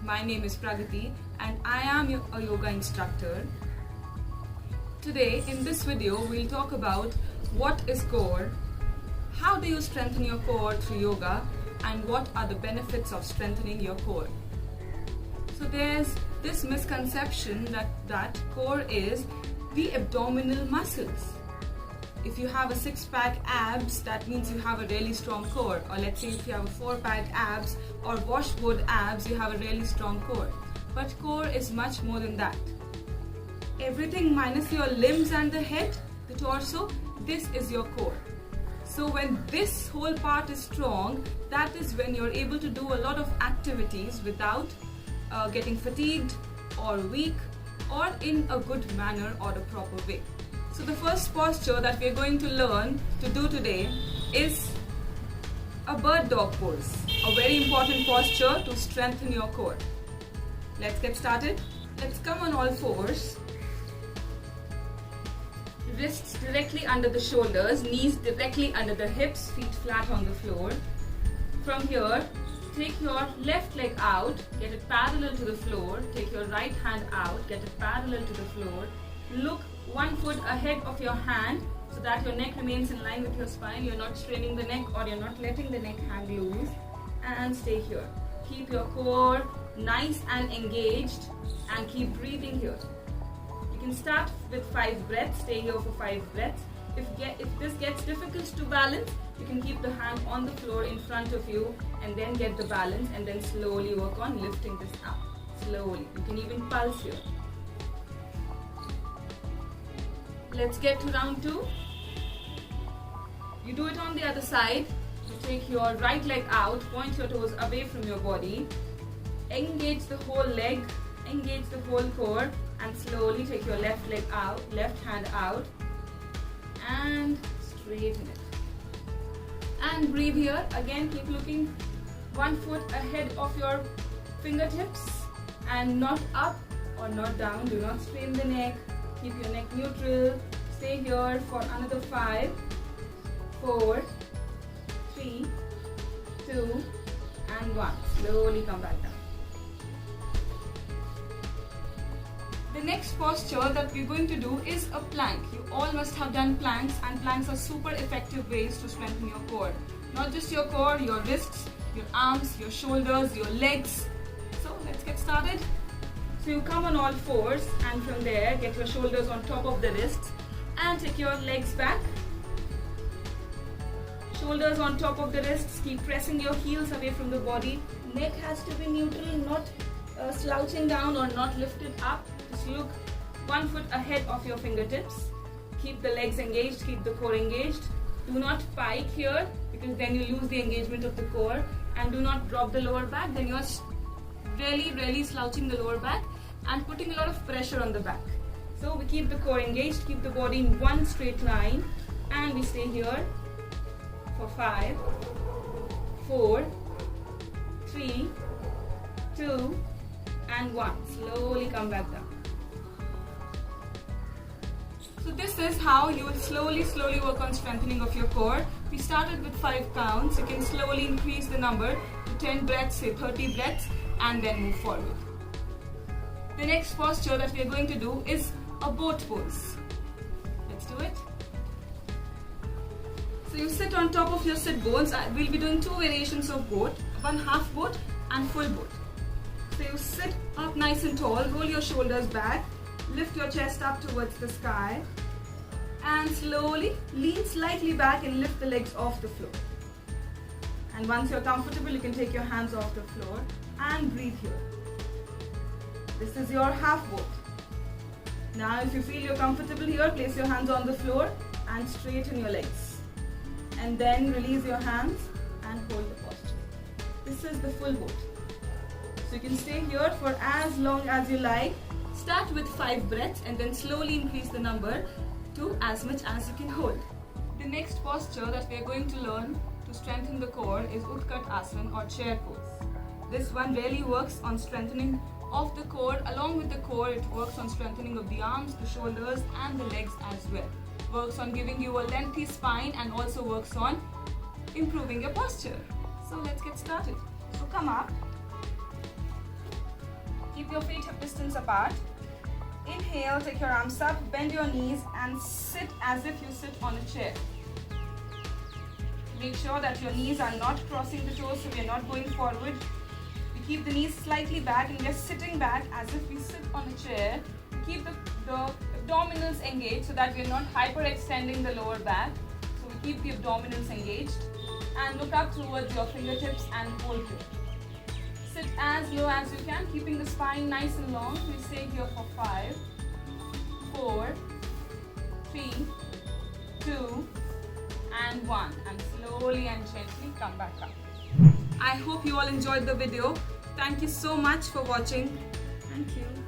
My name is Pragati and I am a yoga instructor. Today in this video we'll talk about what is core, how do you strengthen your core through yoga, and what are the benefits of strengthening your core. So there's this misconception that core is the abdominal muscles. If you have a six-pack abs, that means you have a really strong core. Or let's say if you have a four-pack abs or washboard abs, you have a really strong core. But core is much more than that. Everything minus your limbs and the head, the torso, this is your core. So when this whole part is strong, that is when you're able to do a lot of activities without getting fatigued or weak or in a good manner or a proper way. So the first posture that we're going to learn to do today is a bird dog pose. A very important posture to strengthen your core. Let's get started. Let's come on all fours. Wrists directly under the shoulders, knees directly under the hips, feet flat on the floor. From here, take your left leg out, get it parallel to the floor. Take your right hand out, get it parallel to the floor. Look 1 foot ahead of your hand so that your neck remains in line with your spine. You're not straining the neck or you're not letting the neck hang loose. And stay here. Keep your core nice and engaged and keep breathing here. You can start with 5 breaths. Stay here for 5 breaths. If this gets difficult to balance, you can keep the hand on the floor in front of you and then get the balance and then slowly work on lifting this up. Slowly. You can even pulse here. Let's get to round 2. You do it on the other side. You take your right leg out, point your toes away from your body. Engage the whole leg, engage the whole core, and slowly take your left leg out, left hand out, and straighten it. And breathe here. Again, keep looking 1 foot ahead of your fingertips and not up or not down. Do not strain the neck. Keep your neck neutral. Stay here for another 5, 4, 3, 2, and 1. Slowly come back down. The next posture that we're going to do is a plank. You all must have done planks, and planks are super effective ways to strengthen your core. Not just your core, your wrists, your arms, your shoulders, your legs. So let's get started. So you come on all fours and from there get your shoulders on top of the wrists and take your legs back. Shoulders on top of the wrists, keep pressing your heels away from the body. Neck has to be neutral, not slouching down or not lifted up. Just look 1 foot ahead of your fingertips. Keep the legs engaged, keep the core engaged. Do not pike here because then you lose the engagement of the core, and do not drop the lower back, then you're really slouching the lower back and putting a lot of pressure on the back. So we keep the core engaged, keep the body in one straight line, and we stay here for 5, 4, 3, 2, and 1. Slowly come back down. So this is how you will slowly work on strengthening of your core. We started with 5 counts. You can slowly increase the number to 10 breaths, say 30 breaths, and then move forward. The next posture that we are going to do is a boat pose. Let's do it. So you sit on top of your sit bones. We'll be doing 2 variations of boat, one half boat and full boat. So you sit up nice and tall, roll your shoulders back, lift your chest up towards the sky, and slowly lean slightly back and lift the legs off the floor. And once you're comfortable, you can take your hands off the floor and breathe here. This is your half boat. Now if you feel you're comfortable here, place your hands on the floor and straighten your legs. And then release your hands and hold the posture. This is the full boat. So you can stay here for as long as you like. Start with 5 breaths and then slowly increase the number to as much as you can hold. The next posture that we are going to learn to strengthen the core is Utkat Asana or chair pose. This one really works on strengthening of the core. Along with the core, it works on strengthening of the arms, the shoulders, and the legs as well. Works on giving you a lengthy spine and also works on improving your posture. So let's get started. So come up. Keep your feet hip distance apart. Inhale, take your arms up, bend your knees and sit as if you sit on a chair. Make sure that your knees are not crossing the toes, so we are not going forward. We keep the knees slightly back and we are sitting back as if we sit on a chair. We keep the abdominals engaged so that we are not hyperextending the lower back. So we keep the abdominals engaged and look up towards your fingertips and hold here. Sit as low as you can, keeping the spine nice and long. We stay here for 5, 4, 3, 2, and 1. And slowly and gently come back up. I hope you all enjoyed the video. Thank you so much for watching. Thank you.